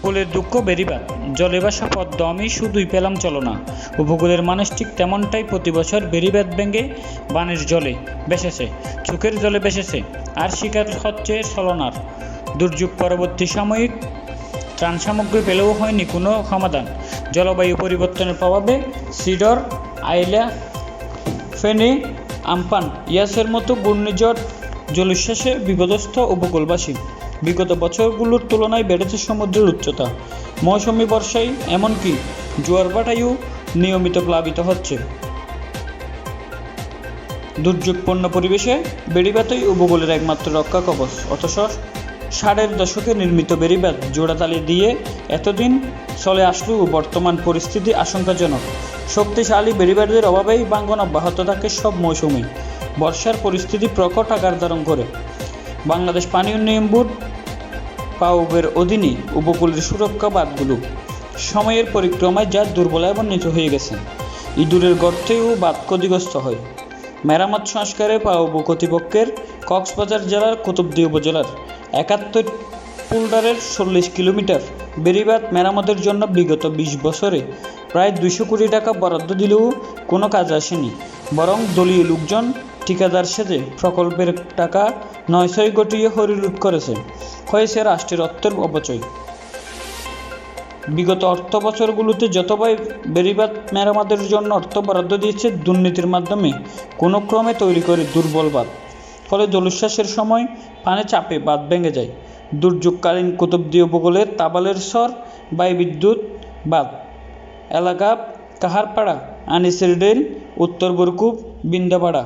উপকূলের দুঃখ বেড়িবাঁধ, জলে ভাসা পদ্ম আমি শুধুই পেলাম চলনা। উপকূলের মানুষ ঠিক তেমনটাই প্রতি বছর বেড়িবাঁধ ভেঙে বানের জলে ভেসেছে, চোখের জলে ভেসেছে, আর শিকার হচ্ছে ছলনার। দুর্যোগ পরবর্তী সাময়িক ত্রাণ সামগ্রী পেলেও হয়নি কোনো সমাধান। জলবায়ু পরিবর্তনের প্রভাবে সিডর, আইলা, ফেনী, আমপান, ইয়াসের মতো ঘূর্ণিঝড় জলোচ্ছ্বাসে বিপদস্থ উপকূলবাসী। বিগত বছরগুলোর তুলনায় বেড়েছে সমুদ্রের উচ্চতা, মৌসুমি বর্ষায় এমনকি জোয়ার ভাটায়ও নিয়মিত প্লাবিত হচ্ছে। দুর্যোগপূর্ণ পরিবেশে বেড়িবাঁধই উপকূলের একমাত্র রক্ষা কবচ, অথচ 60-এর দশকে নির্মিত বেড়িবাঁধ জোড়াতালি দিয়ে এতদিন চলে আসলেও বর্তমান পরিস্থিতি আশঙ্কাজনক। শক্তিশালী বেড়িবাঁধের অভাবেই ভাঙন অব্যাহত থাকে সব মৌসুমে। বর্ষার পরিস্থিতি প্রকট আকার ধারণ করে। বাংলাদেশ পানি উন্নয়ন বোর্ড পাউবের অধীনে উপকূলের সুরক্ষা বাঁধগুলো সময়ের পরিক্রমায় যা দুর্বল এবং নিচু হয়ে গেছে। ইঁদুরের গর্তেও বাঁধ ক্ষতিগ্রস্ত হয়। মেরামত সংস্কারে পাউব কর্তৃপক্ষের কক্সবাজার জেলার কুতুবদিয়া উপজেলার 71 পোল্ডারের 40 কিলোমিটার বেড়িবাঁধ মেরামতের জন্য বিগত 20 বছরে প্রায় 200 কোটি টাকা বরাদ্দ দিলেও কোনো কাজ আসেনি, বরং দলীয় লোকজন ঠিকাদার সেজে প্রকল্পের টাকা 900 গটিয়ে হরিলুট করেছে। হয়েছে রাষ্ট্রের অর্থের অপচয়। বিগত অর্থ বছরগুলোতে যতবার বেড়িবাঁধ মেরামতের জন্য অর্থ বরাদ্দ দিয়েছে, দুর্নীতির মাধ্যমে কোনো ক্রমে তৈরি করে দুর্বল বাঁধ। ফলে জলোচ্ছ্বাসের সময় পানি চাপে বাঁধ ভেঙে যায়। দুর্যোগকালীন কুতুবদিয়া উপকূলের তাবালের সর বায়ুবিদ্যুৎ বাঁধ এলাকা কাহারপাড়া, আনিসের ডেল, উত্তর বরকুব, বিন্দাপাড়া,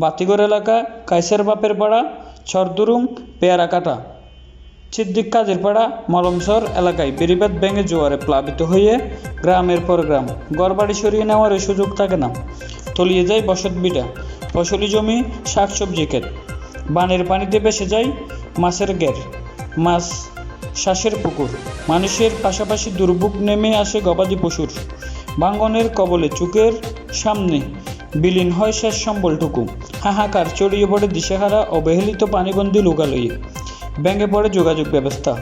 বাতিঘর এলাকা, কাইসার বাপের পাড়া, ছরদুরুং, পেয়ারাকাটা, সিদ্দিক কাজের পাড়া, মলমসর এলাকায় বেড়িবাঁধ ভেঙে জোয়ারে প্লাবিত হয়ে গ্রামের পর গ্রাম। ঘরবাড়ি সরিয়ে নেওয়ার সুযোগ থাকে না। তলিয়ে যায় বসতভিটা, ফসলি জমি, শাকসবজি ক্ষেত। বানের পানিতে ভেসে যায় মাছের ঘের, মাছ শ্বাসের পুকুর। মানুষের পাশাপাশি দুর্ভোগ নেমে আসে গবাদি পশুর। ভাঙনের কবলে চোখের সামনে বিলীন হয় শেষ সম্বলটুকু। হাহাকার ছড়িয়ে পড়ে দিশেহারা অবহেলিত পানিবন্দী লোকালয়ে। ভেঙে পড়ে যোগাযোগ ব্যবস্থা।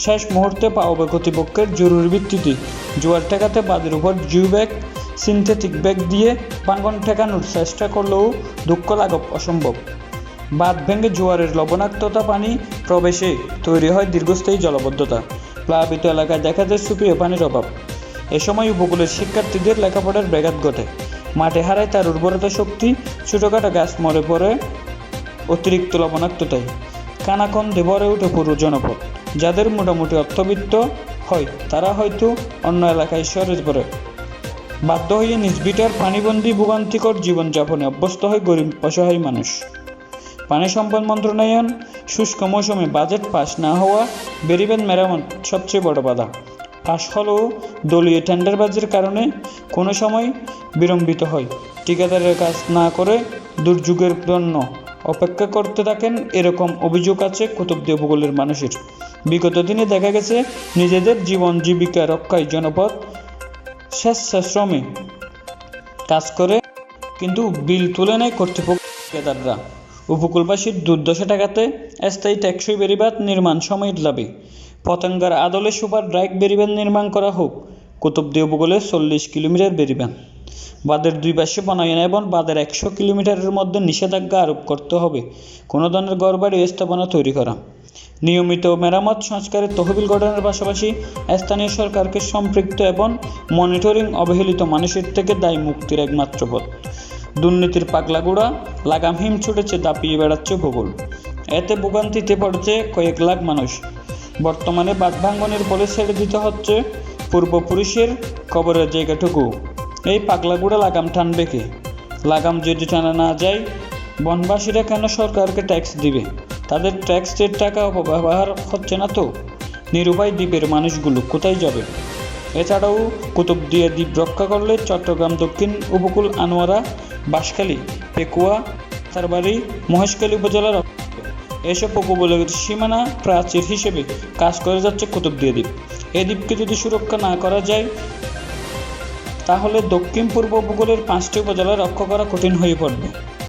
শেষ মুহূর্তে পাওবে কর্তৃপক্ষের জরুরি ভিত্তিতে জোয়ার ঠেকাতে বাঁধের উপর জিও ব্যাগ, সিনথেটিক ব্যাগ দিয়ে ভাঙন ঠেকানোর চেষ্টা করলেও দুঃখ লাঘব অসম্ভব। বাঁধ ভেঙে জোয়ারের লবণাক্ততা পানি প্রবেশে তৈরি হয় দীর্ঘস্থায়ী জলাবদ্ধতা। প্লাবিত এলাকায় দেখা যায় সুপেয় পানির অভাব। এ সময় উপকূলের শিক্ষার্থীদের লেখাপড়ার ব্যাঘাত ঘটে। মাঠে হারায় তার উর্বরতা শক্তি, ছোটোখাটো গাছ মরে পড়ে অতিরিক্ত লবণাক্ততায়। কানাকন্দে ভরে ওঠে পুরো জনপদ। যাদের মোটামুটি অর্থবিত্ত হয় তারা হয়তো অন্য এলাকায় সরে পড়ে। বাধ্য হয়ে নিজ ভিটার পানিবন্দী ভোগান্তিকর জীবনযাপনে অভ্যস্ত হয় গরিব অসহায় মানুষ। পানি সম্পদ মন্ত্রণালয় শুষ্ক মৌসুমে বাজেট পাস না হওয়া বেড়িবাঁধ মেরামত সবচেয়ে বড় বাধা। পাস হলেও দলীয় টেন্ডারবাজির কারণে কোনো সময় বিলম্বিত হয়। ঠিকাদারের কাজ না করে দুর্যোগের জন্য অপেক্ষা করতে থাকেন, এরকম অভিযোগ আছে কুতুবদিয়া উপকূলের মানুষের। বিগত দিনে দেখা গেছে নিজেদের জীবন জীবিকা রক্ষায় জনপদ স্বেচ্ছাশ্রমে কাজ করে, কিন্তু বিল তুলে নেয় কর্তৃপক্ষ ঠিকাদাররা। উপকূলবাসীর দুর্দশা ঠেকাতে স্থায়ী টেকসই বেড়িবাঁধ নির্মাণ সময়ের দাবি। পতেঙ্গার আদলে সুপার ড্রাইক বেড়িবাঁধ নির্মাণ করা হোক কুতুবদিয়া উপকূলের 40 কিলোমিটার বেড়িবাঁধ। বাঁধের দুই পাশে বনায়ন এবং বাঁধের 100 কিলোমিটারের মধ্যে নিষেধাজ্ঞা আরোপ করতে হবে কোনো ধরনের ঘরবাড়ি স্থাপনা তৈরি করা। নিয়মিত মেরামত সংস্কারের তহবিল গঠনের পাশাপাশি স্থানীয় সরকারকে সম্পৃক্ত এবং মনিটরিং অবহেলিত মানুষের থেকে দায় মুক্তির একমাত্র পথ। দুর্নীতির পাগলাগুড়া লাগামহীন ছুটেছে, দাপিয়ে বেড়াচ্ছে উপকূল। এতে ভোগান্তিতে পড়ছে কয়েক লাখ মানুষ। বর্তমানে বাঁধ ভাঙনের ফলে ছেড়ে দিতে হচ্ছে পূর্বপুরুষের কবরের জায়গাটুকু। এই পাগলাগুড়া লাগাম টানবে কে? লাগাম যদি টানা না যায়, বনবাসীরা কেন সরকারকে ট্যাক্স দিবে? তাদের ট্যাক্সের টাকা অপব্যবহার হচ্ছে না তো? নিরুপায় দ্বীপের মানুষগুলো কোথায় যাবে? এছাড়াও কুতুবদিয়া দ্বীপ রক্ষা করলে চট্টগ্রাম দক্ষিণ উপকূল, আনোয়ারা, বাঁশখালী, পেকুয়া, তারবাড়ি, মহেশখালী উপজেলার এসব উপকূলের সীমানা প্রাচীর হিসেবে কাজ করে যাচ্ছে কুতুবদিয়া দ্বীপ। এই দ্বীপকে যদি সুরক্ষা না করা যায়, তাহলে দক্ষিণ পূর্ব উপকূলের 5টি উপজেলা রক্ষা করা কঠিন হয়ে পড়বে।